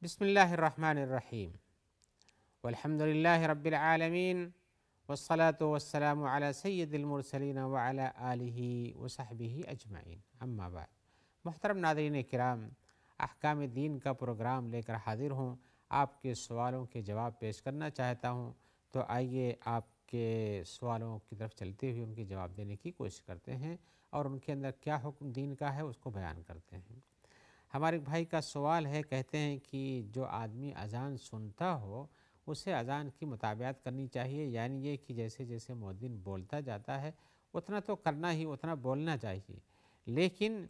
بسم الله الرحمن الرحيم والحمد لله رب العالمين والصلاة والسلام على سید المرسلین وعلى آلہ وصحبہ اجمعین اما بعد۔ محترم ناظرین کرام، احکام دین کا پروگرام لے کر حاضر ہوں، آپ کے سوالوں کے جواب پیش کرنا چاہتا ہوں، تو آئیے آپ کے سوالوں کی طرف چلتے ہوئے ان کے جواب دینے کی کوشش کرتے ہیں اور ان کے اندر کیا حکم دین کا ہے اس کو بیان کرتے ہیں۔ ہمارے بھائی کا سوال ہے، کہتے ہیں کہ جو آدمی اذان سنتا ہو اسے اذان کی مطابقت کرنی چاہیے، یعنی یہ کہ جیسے جیسے مؤذن بولتا جاتا ہے اتنا تو کرنا ہی، اتنا بولنا چاہیے، لیکن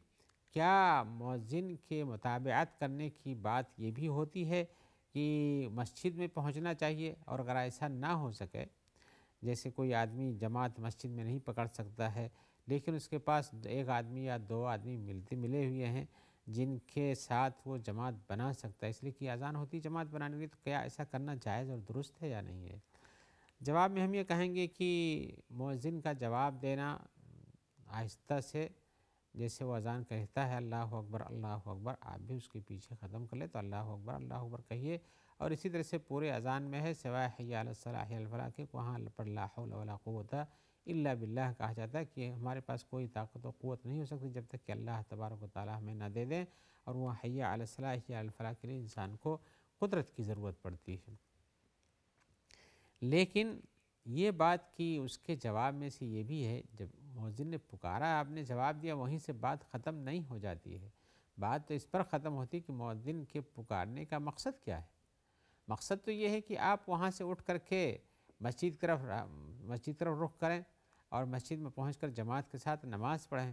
کیا مؤذن کے مطابقت کرنے کی بات یہ بھی ہوتی ہے کہ مسجد میں پہنچنا چاہیے؟ اور اگر ایسا نہ ہو سکے، جیسے کوئی آدمی جماعت مسجد میں نہیں پکڑ سکتا ہے لیکن اس کے پاس ایک آدمی یا دو آدمی ملے ہوئے ہیں جن کے ساتھ وہ جماعت بنا سکتا ہے، اس لیے کہ اذان ہوتی ہے جماعت بنانے کے لیے، تو کیا ایسا کرنا جائز اور درست ہے یا نہیں ہے؟ جواب میں ہم یہ کہیں گے کہ مؤذن کا جواب دینا آہستہ سے، جیسے وہ اذان کہتا ہے اللہ اکبر اللہ اکبر، آپ بھی اس کے پیچھے ختم کر لیں تو اللہ اکبر کہیے، اور اسی طرح سے پورے اذان میں ہے سوائے حی علی الصلاۃ حی علی الفلاح کے، وہاں پر لا حول ولا قوت الا باللہ کہا جاتا ہے کہ ہمارے پاس کوئی طاقت و قوت نہیں ہو سکتی جب تک کہ اللہ تبارک و تعالیٰ ہمیں نہ دے دیں، اور وہ حی علی الصلاۃ حی علی الفلاح کے لیے انسان کو قدرت کی ضرورت پڑتی ہے۔ لیکن یہ بات کہ اس کے جواب میں سے یہ بھی ہے، جب مؤذن نے پکارا آپ نے جواب دیا، وہیں سے بات ختم نہیں ہو جاتی ہے، بات تو اس پر ختم ہوتی ہے کہ مؤذن کے پکارنے کا مقصد کیا ہے۔ مقصد تو یہ ہے کہ آپ وہاں سے اٹھ کر کے مسجد کی طرف رخ کریں اور مسجد میں پہنچ کر جماعت کے ساتھ نماز پڑھیں،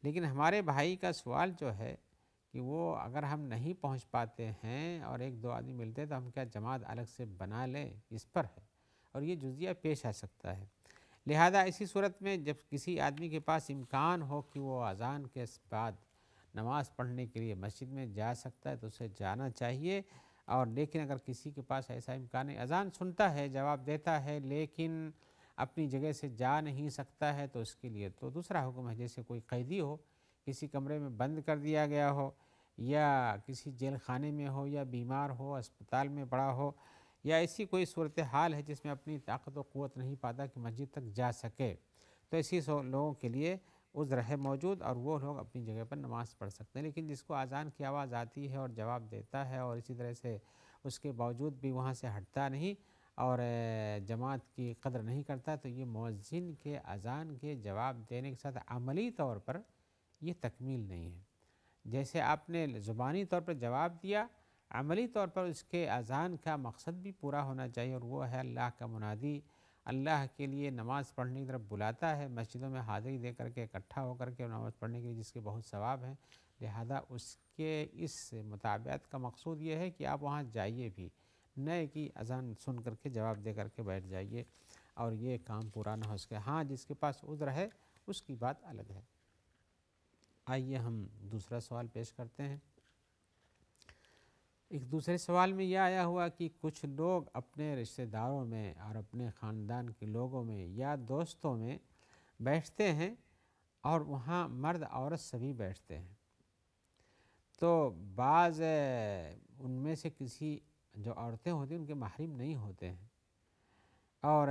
لیکن ہمارے بھائی کا سوال جو ہے کہ وہ اگر ہم نہیں پہنچ پاتے ہیں اور ایک دو آدمی ملتے ہیں تو ہم کیا جماعت الگ سے بنا لیں، اس پر ہے، اور یہ جزیہ پیش آ سکتا ہے۔ لہذا اسی صورت میں جب کسی آدمی کے پاس امکان ہو کہ وہ اذان کے بعد نماز پڑھنے کے لیے مسجد میں جا سکتا ہے تو اسے جانا چاہیے، اور لیکن اگر کسی کے پاس ایسا امکان ہے، اذان سنتا ہے جواب دیتا ہے لیکن اپنی جگہ سے جا نہیں سکتا ہے، تو اس کے لیے تو دوسرا حکم ہے، جیسے کوئی قیدی ہو، کسی کمرے میں بند کر دیا گیا ہو، یا کسی جیل خانے میں ہو، یا بیمار ہو، اسپتال میں پڑا ہو، یا ایسی کوئی صورتحال ہے جس میں اپنی طاقت و قوت نہیں پاتا کہ مسجد تک جا سکے، تو ایسی لوگوں کے لیے عذر ہے موجود، اور وہ لوگ اپنی جگہ پر نماز پڑھ سکتے ہیں۔ لیکن جس کو اذان کی آواز آتی ہے اور جواب دیتا ہے اور اسی طرح سے اس کے باوجود بھی وہاں سے ہٹتا نہیں اور جماعت کی قدر نہیں کرتا، تو یہ مؤذن کے اذان کے جواب دینے کے ساتھ عملی طور پر یہ تکمیل نہیں ہے۔ جیسے آپ نے زبانی طور پر جواب دیا، عملی طور پر اس کے اذان کا مقصد بھی پورا ہونا چاہیے، اور وہ ہے اللہ کا منادی اللہ کے لیے نماز پڑھنے کی طرف بلاتا ہے، مسجدوں میں حاضری دے کر کے اکٹھا ہو کر کے نماز پڑھنے کے لیے، جس کے بہت ثواب ہیں، لہذا اس کے اس مطابقت کا مقصود یہ ہے کہ آپ وہاں جائیے بھی، نہ کہ اذان سن کر کے جواب دے کر کے بیٹھ جائیے اور یہ کام پورا نہ ہو سکے۔ ہاں جس کے پاس عذر ہے اس کی بات الگ ہے۔ آئیے ہم دوسرا سوال پیش کرتے ہیں۔ ایک دوسرے سوال میں یہ آیا ہوا کہ کچھ لوگ اپنے رشتہ داروں میں اور اپنے خاندان کے لوگوں میں یا دوستوں میں بیٹھتے ہیں اور وہاں مرد عورت سبھی بیٹھتے ہیں، تو بعض ان میں سے کسی جو عورتیں ہوتی ہیں ان کے محرم نہیں ہوتے ہیں اور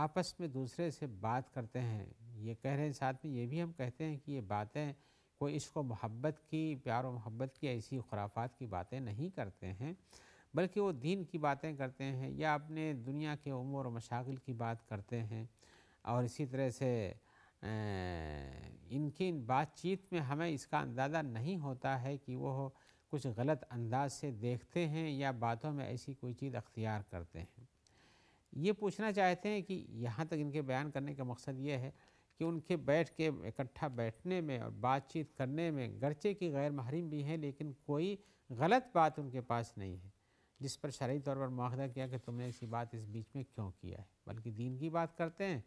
آپس میں دوسرے سے بات کرتے ہیں، یہ کہہ رہے ہیں، ساتھ میں یہ بھی ہم کہتے ہیں کہ یہ باتیں کوئی عشق و محبت کی، پیار و محبت کی ایسی خرافات کی باتیں نہیں کرتے ہیں، بلکہ وہ دین کی باتیں کرتے ہیں یا اپنے دنیا کے امور و مشاغل کی بات کرتے ہیں، اور اسی طرح سے ان کی بات چیت میں ہمیں اس کا اندازہ نہیں ہوتا ہے کہ وہ کچھ غلط انداز سے دیکھتے ہیں یا باتوں میں ایسی کوئی چیز اختیار کرتے ہیں۔ یہ پوچھنا چاہتے ہیں کہ یہاں تک ان کے بیان کرنے کا مقصد یہ ہے کہ ان کے بیٹھ کے اکٹھا بیٹھنے میں اور بات چیت کرنے میں گرچہ کہ غیر محرم بھی ہیں لیکن کوئی غلط بات ان کے پاس نہیں ہے جس پر شرعی طور پر مواخذہ کیا کہ تم نے ایسی بات اس بیچ میں کیوں کیا ہے، بلکہ دین کی بات کرتے ہیں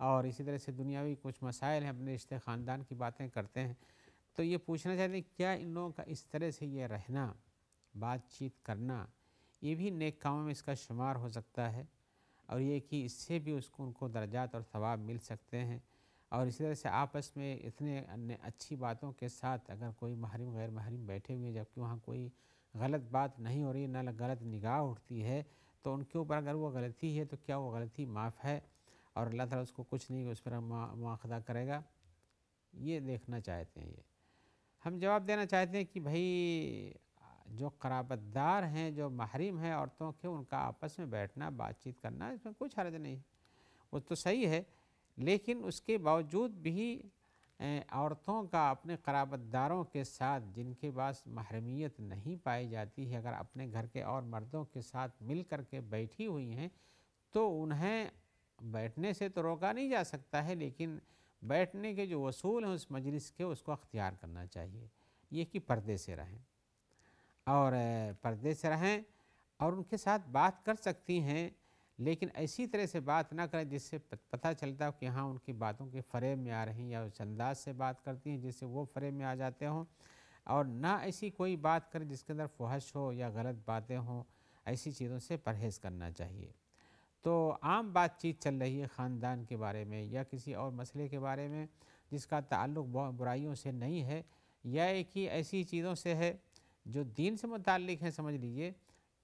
اور اسی طرح سے دنیاوی کچھ مسائل ہیں، اپنے رشتے خاندان کی باتیں کرتے ہیں۔ تو یہ پوچھنا چاہتے ہیں کیا ان لوگوں کا اس طرح سے یہ رہنا، بات چیت کرنا، یہ بھی نیک کاموں میں اس کا شمار ہو سکتا ہے، اور یہ کہ اس سے بھی ان کو درجات اور ثواب مل سکتے ہیں، اور اسی طرح سے آپس میں اتنے اچھی باتوں کے ساتھ اگر کوئی محرم غیر محرم بیٹھے ہوئے ہیں جبکہ وہاں کوئی غلط بات نہیں ہو رہی، نہ غلط نگاہ اٹھتی ہے، تو ان کے اوپر اگر وہ غلطی ہے تو کیا وہ غلطی معاف ہے اور اللہ تعالیٰ اس کو کچھ نہیں اس پر مواخذہ کرے گا؟ یہ دیکھنا چاہتے ہیں۔ یہ ہم جواب دینا چاہتے ہیں کہ بھائی جو قرابت دار ہیں، جو محرم ہیں عورتوں کے، ان کا آپس میں بیٹھنا، بات چیت کرنا، اس میں کچھ حرج نہیں ہے، وہ تو صحیح ہے، لیکن اس کے باوجود بھی عورتوں کا اپنے قرابت داروں کے ساتھ جن کے پاس محرمیت نہیں پائی جاتی ہے، اگر اپنے گھر کے اور مردوں کے ساتھ مل کر کے بیٹھی ہوئی ہیں تو انہیں بیٹھنے سے تو روکا نہیں جا سکتا ہے، لیکن بیٹھنے کے جو اصول ہیں اس مجلس کے، اس کو اختیار کرنا چاہیے، یہ کہ پردے سے رہیں اور پردے سے رہیں اور ان کے ساتھ بات کر سکتی ہیں، لیکن ایسی طرح سے بات نہ کریں جس سے پتہ چلتا ہو کہ ہاں ان کی باتوں کے فریب میں آ رہی ہیں، یا اس انداز سے بات کرتی ہیں جس سے وہ فریب میں آ جاتے ہوں، اور نہ ایسی کوئی بات کریں جس کے اندر فحش ہو یا غلط باتیں ہوں، ایسی چیزوں سے پرہیز کرنا چاہیے۔ تو عام بات چیت چل رہی ہے خاندان کے بارے میں یا کسی اور مسئلے کے بارے میں جس کا تعلق برائیوں سے نہیں ہے، یا ایک ہی ایسی چیزوں سے ہے جو دین سے متعلق ہیں سمجھ لیجئے،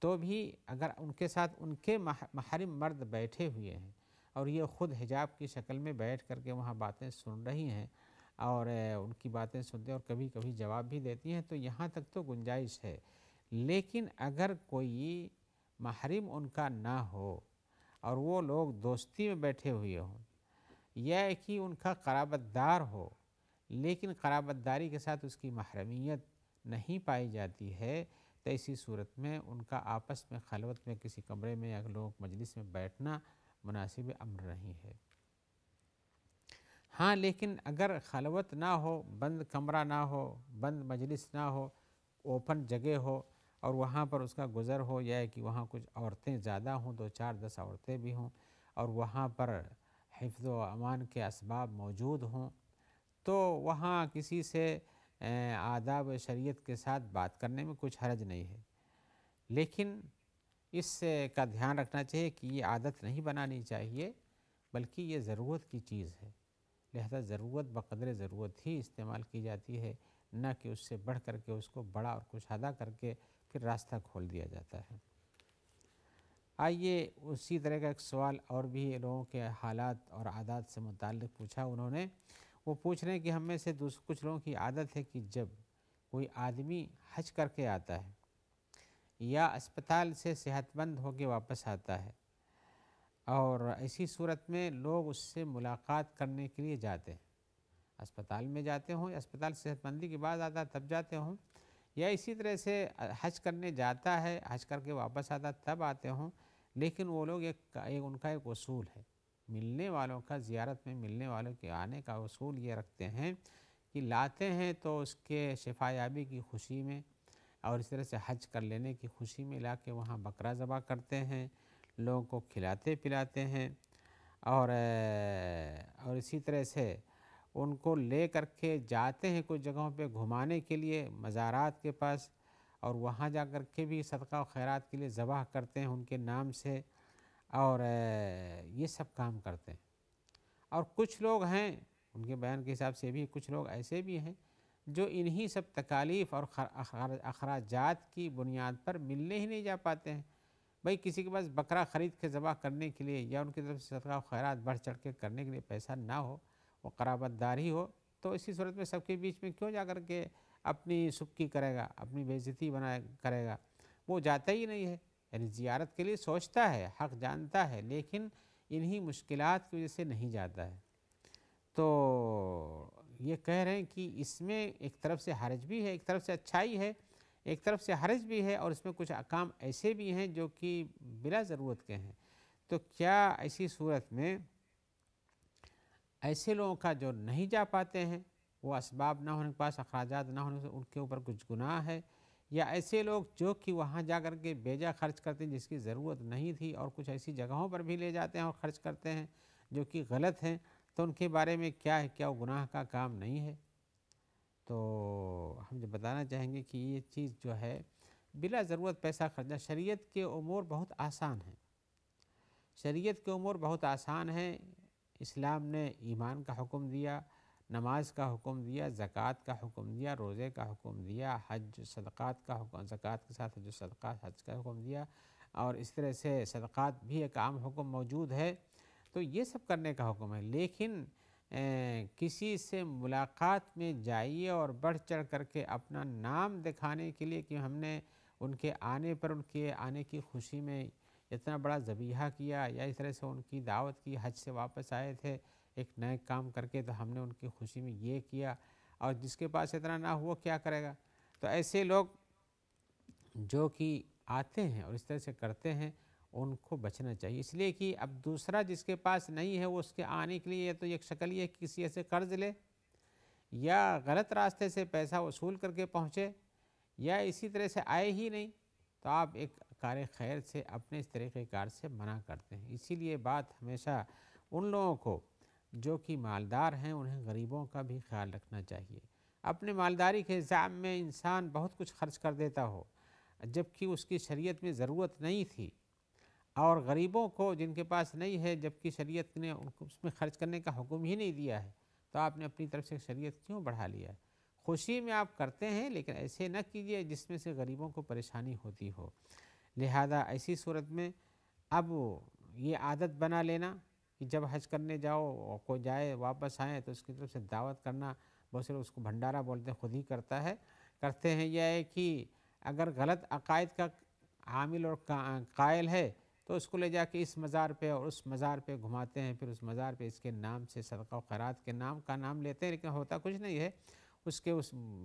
تو بھی اگر ان کے ساتھ ان کے محرم مرد بیٹھے ہوئے ہیں اور یہ خود حجاب کی شکل میں بیٹھ کر کے وہاں باتیں سن رہی ہیں اور ان کی باتیں سنتے اور کبھی کبھی جواب بھی دیتی ہیں، تو یہاں تک تو گنجائش ہے۔ لیکن اگر کوئی محرم ان کا نہ ہو اور وہ لوگ دوستی میں بیٹھے ہوئے ہوں، یا ایک ہی ان کا قرابت دار ہو لیکن قرابت داری کے ساتھ اس کی محرمیت نہیں پائی جاتی ہے، تو ایسی صورت میں ان کا آپس میں خلوت میں کسی کمرے میں یا لوگ مجلس میں بیٹھنا مناسب امر نہیں ہے۔ ہاں لیکن اگر خلوت نہ ہو، بند کمرہ نہ ہو، بند مجلس نہ ہو، اوپن جگہ ہو اور وہاں پر اس کا گزر ہو، یا کہ وہاں کچھ عورتیں زیادہ ہوں، 2 4 10 عورتیں بھی ہوں، اور وہاں پر حفظ و امان کے اسباب موجود ہوں، تو وہاں کسی سے آداب شریعت کے ساتھ بات کرنے میں کچھ حرج نہیں ہے، لیکن اس کا دھیان رکھنا چاہیے کہ یہ عادت نہیں بنانی چاہیے، بلکہ یہ ضرورت کی چیز ہے، لہذا ضرورت بقدر ضرورت ہی استعمال کی جاتی ہے، نہ کہ اس سے بڑھ کر کے اس کو بڑا اور کشادہ کر کے پھر راستہ کھول دیا جاتا ہے۔ آئیے اسی طرح کا ایک سوال اور بھی لوگوں کے حالات اور عادات سے متعلق پوچھا انہوں نے، وہ پوچھ رہے ہیں کہ ہم میں سے کچھ لوگوں کی عادت ہے کہ جب کوئی آدمی حج کر کے آتا ہے یا اسپتال سے صحت مند ہو کے واپس آتا ہے اور ایسی صورت میں لوگ اس سے ملاقات کرنے کے لیے جاتے ہیں، اسپتال میں جاتے ہوں یا اسپتال صحت مندی کے بعد آتا تب جاتے ہوں، یا اسی طرح سے حج کرنے جاتا ہے، حج کر کے واپس آتا تب آتے ہوں، لیکن وہ لوگ ان کا ایک اصول ہے، ملنے والوں کا، زیارت میں ملنے والوں کے آنے کا اصول یہ رکھتے ہیں کہ لاتے ہیں تو اس کے شفا یابی کی خوشی میں اور اس طرح سے حج کر لینے کی خوشی میں لا کے وہاں بکرا ذبح کرتے ہیں، لوگوں کو کھلاتے پلاتے ہیں، اور اسی طرح سے ان کو لے کر کے جاتے ہیں کچھ جگہوں پہ گھمانے کے لیے، مزارات کے پاس، اور وہاں جا کر کے بھی صدقہ و خیرات کے لیے ذبح کرتے ہیں ان کے نام سے، اور یہ سب کام کرتے ہیں۔ اور کچھ لوگ ہیں، ان کے بیان کے حساب سے بھی کچھ لوگ ایسے بھی ہیں جو انہی سب تکالیف اور اخراجات کی بنیاد پر ملنے ہی نہیں جا پاتے ہیں۔ بھئی کسی کے پاس بکرا خرید کے ذبح کرنے کے لیے یا ان کی طرف سے صدقہ و خیرات بڑھ چڑھ کے کرنے کے لیے پیسہ نہ ہو، وہ قرابت داری ہو، تو اسی صورت میں سب کے بیچ میں کیوں جا کر کے اپنی سبکی کرے گا، اپنی بے عزتی کرے گا؟ وہ جاتا ہی نہیں ہے، یعنی زیارت کے لیے سوچتا ہے، حق جانتا ہے، لیکن انہی مشکلات کی وجہ سے نہیں جاتا ہے۔ تو یہ کہہ رہے ہیں کہ اس میں ایک طرف سے حرج بھی ہے، ایک طرف سے اچھائی ہے، ایک طرف سے حرج بھی ہے، اور اس میں کچھ احکام ایسے بھی ہیں جو کہ بلا ضرورت کے ہیں۔ تو کیا ایسی صورت میں ایسے لوگوں کا جو نہیں جا پاتے ہیں، وہ اسباب نہ ہونے کے پاس، اخراجات نہ ہونے سے ان کے اوپر کچھ گناہ ہے، یا ایسے لوگ جو کہ وہاں جا کر کے بیجا خرچ کرتے ہیں جس کی ضرورت نہیں تھی اور کچھ ایسی جگہوں پر بھی لے جاتے ہیں اور خرچ کرتے ہیں جو کہ غلط ہیں، تو ان کے بارے میں کیا ہے؟ کیا وہ گناہ کا کام نہیں ہے؟ تو ہم جو بتانا چاہیں گے کہ یہ چیز جو ہے بلا ضرورت پیسہ خرچہ، شریعت کے امور بہت آسان ہیں، شریعت کے امور بہت آسان ہیں۔ اسلام نے ایمان کا حکم دیا، نماز کا حکم دیا، زکوٰۃ کا حکم دیا، روزے کا حکم دیا، حج صدقات کا حکم، زکوٰۃ کے ساتھ جو صدقات حج کا حکم دیا، اور اس طرح سے صدقات بھی ایک عام حکم موجود ہے، تو یہ سب کرنے کا حکم ہے۔ لیکن کسی سے ملاقات میں جائیے اور بڑھ چڑھ کر کے اپنا نام دکھانے کے لیے کہ ہم نے ان کے آنے پر، ان کے آنے کی خوشی میں اتنا بڑا ذبیحہ کیا، یا اس طرح سے ان کی دعوت کی، حج سے واپس آئے تھے ایک نئے کام کر کے، تو ہم نے ان کی خوشی میں یہ کیا، اور جس کے پاس اتنا نہ ہوا کیا کرے گا؟ تو ایسے لوگ جو کہ آتے ہیں اور اس طرح سے کرتے ہیں، ان کو بچنا چاہیے، اس لیے کہ اب دوسرا جس کے پاس نہیں ہے وہ اس کے آنے کے لیے تو ایک شکل یہ کہ کسی ایسے قرض لے، یا غلط راستے سے پیسہ وصول کر کے پہنچے، یا اسی طرح سے آئے ہی نہیں، تو آپ ایک کار خیر سے اپنے اس طریقہ کار سے منع کرتے ہیں۔ اسی لیے بات ہمیشہ ان لوگوں کو جو کہ مالدار ہیں، انہیں غریبوں کا بھی خیال رکھنا چاہیے۔ اپنے مالداری کے حساب میں انسان بہت کچھ خرچ کر دیتا ہو جبکہ اس کی شریعت میں ضرورت نہیں تھی، اور غریبوں کو جن کے پاس نہیں ہے جبکہ شریعت نے ان کو اس میں خرچ کرنے کا حکم ہی نہیں دیا ہے، تو آپ نے اپنی طرف سے شریعت کیوں بڑھا لیا ہے؟ خوشی میں آپ کرتے ہیں لیکن ایسے نہ کیجیے جس میں سے غریبوں کو پریشانی ہوتی ہو۔ لہذا ایسی صورت میں اب یہ عادت بنا لینا کہ جب حج کرنے جاؤ، کوئی جائے واپس آئیں تو اس کی طرف سے دعوت کرنا، بہت سے لوگ اس کو بھنڈارا بولتے ہیں، خود ہی کرتے ہیں، یہ ہے کہ اگر غلط عقائد کا عامل اور قائل ہے تو اس کو لے جا کے اس مزار پہ اور اس مزار پہ گھماتے ہیں، پھر اس مزار پہ اس کے نام سے صدقہ و خیرات کے نام کا نام لیتے ہیں، لیکن ہوتا کچھ نہیں ہے، اس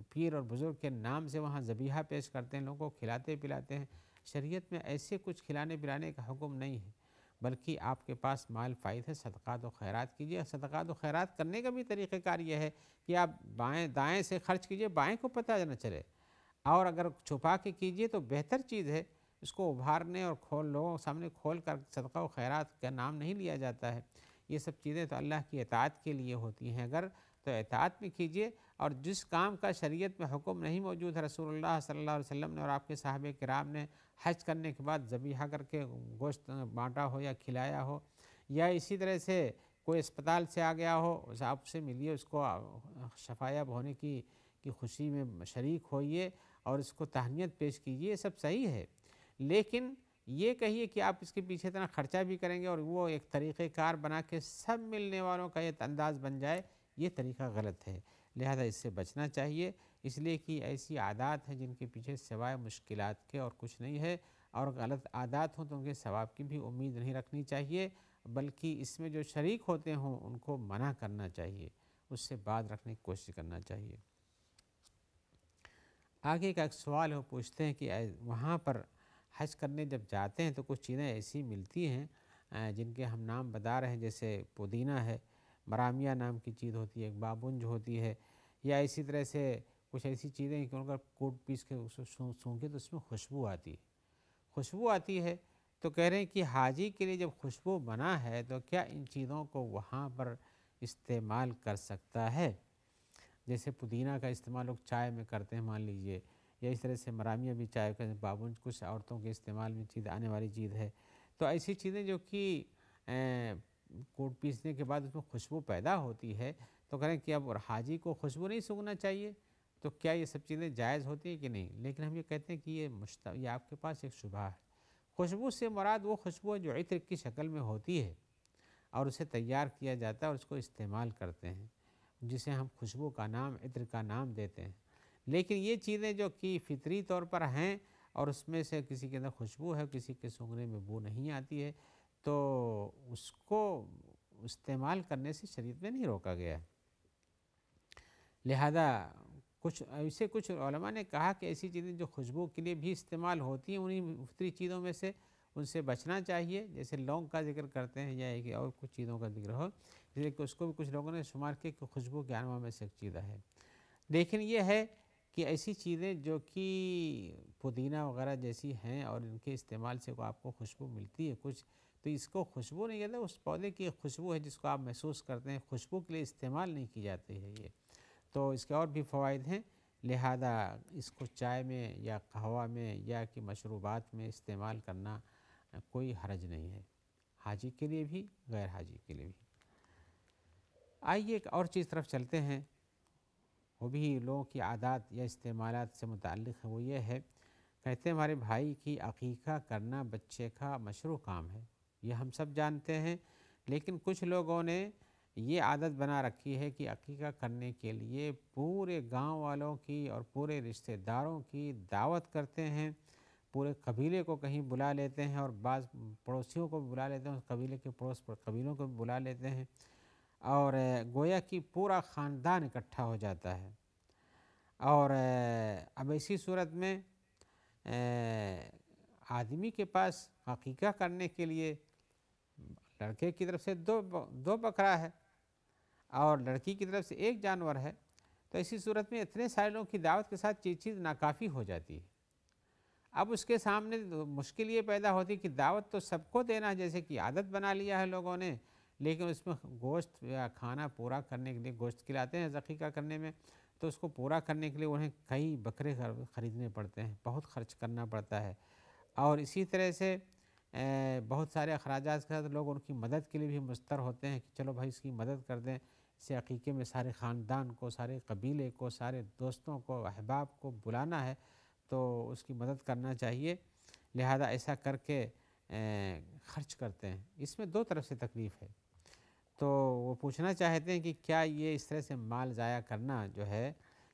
پیر اور بزرگ کے نام سے وہاں ذبیحہ پیش کرتے ہیں، لوگوں کو کھلاتے پلاتے ہیں۔ شریعت میں ایسے کچھ کھلانے پلانے کا حکم نہیں ہے، بلکہ آپ کے پاس مال فائد ہے، صدقات و خیرات کیجیے۔ صدقات و خیرات کرنے کا بھی طریقہ کار یہ ہے کہ آپ بائیں دائیں سے خرچ کیجیے، بائیں کو پتہ نہ چلے، اور اگر چھپا کے کیجیے تو بہتر چیز ہے، اس کو ابھارنے اور لوگوں کے سامنے کھول کر صدقہ و خیرات کا نام نہیں لیا جاتا ہے۔ یہ سب چیزیں تو اللہ کی اطاعت کے لیے ہوتی ہیں، اگر تو اطاعت میں کیجیے، اور جس کام کا شریعت میں حکم نہیں موجود ہے، رسول اللہ صلی اللہ علیہ وسلم نے اور آپ کے صحابہ کرام نے حج کرنے کے بعد ذبیحہ کر کے گوشت بانٹا ہو یا کھلایا ہو، یا اسی طرح سے کوئی اسپتال سے آ گیا ہو، آپ سے ملیے، اس کو شفایاب ہونے کی خوشی میں شریک ہوئیے اور اس کو تہنیت پیش کیجیے، یہ سب صحیح ہے، لیکن یہ کہیے کہ آپ اس کے پیچھے اتنا خرچہ بھی کریں گے اور وہ ایک طریقہ کار بنا کے سب ملنے والوں کا یہ انداز بن جائے، یہ طریقہ غلط ہے، لہذا اس سے بچنا چاہیے، اس لیے کہ ایسی عادات ہیں جن کے پیچھے سوائے مشکلات کے اور کچھ نہیں ہے، اور غلط عادات ہوں تو ان کے ثواب کی بھی امید نہیں رکھنی چاہیے، بلکہ اس میں جو شریک ہوتے ہوں ان کو منع کرنا چاہیے، اس سے بات رکھنے کی کوشش کرنا چاہیے۔ آگے کا ایک سوال وہ پوچھتے ہیں کہ وہاں پر حج کرنے جب جاتے ہیں تو کچھ چیزیں ایسی ملتی ہیں جن کے ہم نام بتا رہے ہیں، جیسے پودینہ ہے، مرامیہ نام کی چیز ہوتی ہے، ایک بابونج ہوتی ہے، یا اسی طرح سے کچھ ایسی چیزیں کہ ان کا کوٹ پیس کے اس کو سونکھے تو اس میں خوشبو آتی ہے، تو کہہ رہے ہیں کہ حاجی کے لیے جب خوشبو بنا ہے تو کیا ان چیزوں کو وہاں پر استعمال کر سکتا ہے؟ جیسے پودینہ کا استعمال لوگ چائے میں کرتے ہیں مان لیجئے، یا اس طرح سے مرامیہ بھی چائے کا، بابونج کچھ عورتوں کے استعمال میں چیز آنے والی چیز ہے، تو ایسی چیزیں جو کہ کوٹ پیسنے کے بعد اس میں خوشبو پیدا ہوتی ہے، تو کہیں کہ اب حاجی کو خوشبو نہیں سونگھنا چاہیے، تو کیا یہ سب چیزیں جائز ہوتی ہیں کہ نہیں؟ لیکن ہم یہ کہتے ہیں کہ یہ آپ کے پاس ایک شبہ ہے، خوشبو سے مراد وہ خوشبو جو عطر کی شکل میں ہوتی ہے اور اسے تیار کیا جاتا ہے اور اس کو استعمال کرتے ہیں، جسے ہم خوشبو کا نام، عطر کا نام دیتے ہیں، لیکن یہ چیزیں جو کہ فطری طور پر ہیں اور اس میں سے کسی کے اندر خوشبو ہے، کسی کے سونگھنے میں بو نہیں آتی ہے، تو اس کو استعمال کرنے سے شریعت میں نہیں روکا گیا ہے۔ لہذا کچھ علماء نے کہا کہ ایسی چیزیں جو خوشبو کے لیے بھی استعمال ہوتی ہیں، انہی فطری چیزوں میں سے ان سے بچنا چاہیے، جیسے لونگ کا ذکر کرتے ہیں یا کہ اور کچھ چیزوں کا ذکر ہو، اس لیے کہ اس کو بھی کچھ لوگوں نے شمار کیا کہ خوشبو کے انواع میں سے ایک چیز ہے، لیکن یہ ہے کہ ایسی چیزیں جو کہ پودینہ وغیرہ جیسی ہیں اور ان کے استعمال سے آپ کو خوشبو ملتی ہے کچھ، تو اس کو خوشبو نہیں کہتے، اس پودے کی خوشبو ہے جس کو آپ محسوس کرتے ہیں، خوشبو کے لیے استعمال نہیں کی جاتی ہے یہ، تو اس کے اور بھی فوائد ہیں، لہذا اس کو چائے میں یا قہوہ میں یا کہ مشروبات میں استعمال کرنا کوئی حرج نہیں ہے، حاجی کے لیے بھی غیر حاجی کے لیے بھی۔ آئیے ایک اور چیز طرف چلتے ہیں، وہ بھی لوگوں کی عادات یا استعمالات سے متعلق ہے۔ وہ یہ ہے، کہتے ہیں ہمارے بھائی کی عقیقہ کرنا بچے کا مشروع کام ہے، یہ ہم سب جانتے ہیں، لیکن کچھ لوگوں نے یہ عادت بنا رکھی ہے کہ عقیقہ کرنے کے لیے پورے گاؤں والوں کی اور پورے رشتہ داروں کی دعوت کرتے ہیں، پورے قبیلے کو کہیں بلا لیتے ہیں، اور بعض پڑوسیوں کو بھی بلا لیتے ہیں، اس قبیلے کے پڑوس پر قبیلوں کو بھی بلا لیتے ہیں، اور گویا کہ پورا خاندان اکٹھا ہو جاتا ہے۔ اور اب ایسی صورت میں آدمی کے پاس عقیقہ کرنے کے لیے لڑکے کی طرف سے دو بکرا ہے اور لڑکی کی طرف سے ایک جانور ہے، تو ایسی صورت میں اتنے سارے لوگوں کی دعوت کے ساتھ یہ چیز ناکافی ہو جاتی ہے۔ اب اس کے سامنے مشکل یہ پیدا ہوتی کہ دعوت تو سب کو دینا ہے، جیسے کہ عادت بنا لیا ہے لوگوں نے، لیکن اس میں گوشت یا کھانا پورا کرنے کے لیے گوشت کھلاتے ہیں عقیقہ کرنے میں، تو اس کو پورا کرنے کے لیے انہیں کئی بکرے خریدنے پڑتے ہیں، بہت خرچ کرنا پڑتا ہے، اور اسی طرح سے بہت سارے اخراجات کے ساتھ لوگ ان کی مدد کے لیے بھی مضطر ہوتے ہیں کہ چلو بھائی اس کی مدد کر دیں، اسے عقیقے میں سارے خاندان کو، سارے قبیلے کو، سارے دوستوں کو، احباب کو بلانا ہے، تو اس کی مدد کرنا چاہیے، لہذا ایسا کر کے خرچ کرتے ہیں۔ اس میں دو طرف سے تکلیف ہے، تو وہ پوچھنا چاہتے ہیں کہ کیا یہ اس طرح سے مال ضائع کرنا جو ہے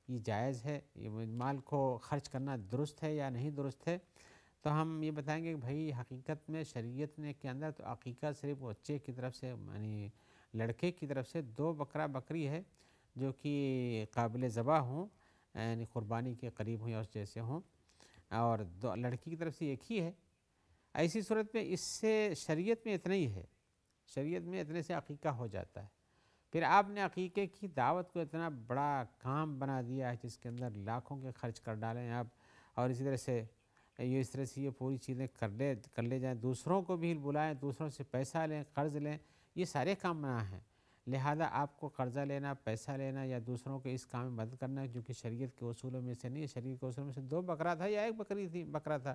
یہ جائز ہے، یہ مال کو خرچ کرنا درست ہے یا نہیں درست ہے؟ تو ہم یہ بتائیں گے کہ بھائی حقیقت میں شریعت نے کے اندر تو عقیقہ صرف بچے کی طرف سے، یعنی لڑکے کی طرف سے 2 بکرا بکری ہے جو کہ قابل ذبح ہوں، یعنی قربانی کے قریب ہوں یا اس جیسے ہوں، اور لڑکی کی طرف سے ایک ہی ہے۔ ایسی صورت میں اس سے شریعت میں اتنا ہی ہے، شریعت میں اتنے سے عقیقہ ہو جاتا ہے۔ پھر آپ نے عقیقے کی دعوت کو اتنا بڑا کام بنا دیا ہے جس کے اندر لاکھوں کے خرچ کر ڈالیں آپ، اور اسی طرح سے یہ پوری چیزیں کر لے جائیں، دوسروں کو بھی بلائیں، دوسروں سے پیسہ لیں، قرض لیں، یہ سارے کام منع ہیں۔ لہذا آپ کو قرضہ لینا، پیسہ لینا یا دوسروں کے اس کام میں مدد کرنا جو کہ شریعت کے اصولوں میں سے نہیں ہے، شریعت کے اصولوں میں سے 2 بکرا تھا یا 1 بکرا تھا،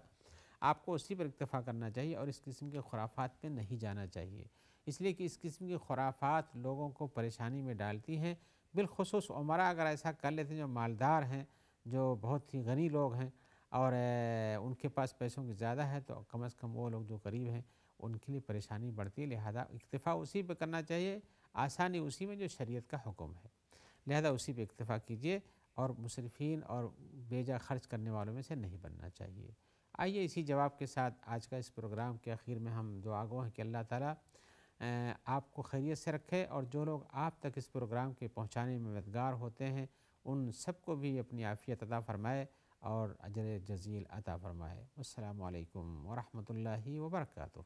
آپ کو اسی پر اکتفا کرنا چاہیے اور اس قسم کے خرافات پہ نہیں جانا چاہیے، اس لیے کہ اس قسم کی خرافات لوگوں کو پریشانی میں ڈالتی ہیں، بالخصوص عمرہ اگر ایسا کر لیتے ہیں جو مالدار ہیں، جو بہت ہی غنی لوگ ہیں اور ان کے پاس پیسوں کی زیادہ ہے، تو کم از کم وہ لوگ جو غریب ہیں ان کے لیے پریشانی بڑھتی ہے، لہذا اکتفا اسی پہ کرنا چاہیے، آسانی اسی میں جو شریعت کا حکم ہے، لہذا اسی پہ اکتفا کیجیے اور مسرفین اور بیجا خرچ کرنے والوں میں سے نہیں بننا چاہیے۔ آئیے اسی جواب کے ساتھ آج کا اس پروگرام کے اخیر میں ہم دعا گو ہیں کہ اللہ تعالیٰ آپ کو خیریت سے رکھے، اور جو لوگ آپ تک اس پروگرام کے پہنچانے میں مددگار ہوتے ہیں ان سب کو بھی اپنی عافیت عطا فرمائے اور اجر جزیل عطا فرمائے۔ السلام علیکم ورحمۃ اللہ وبرکاتہ۔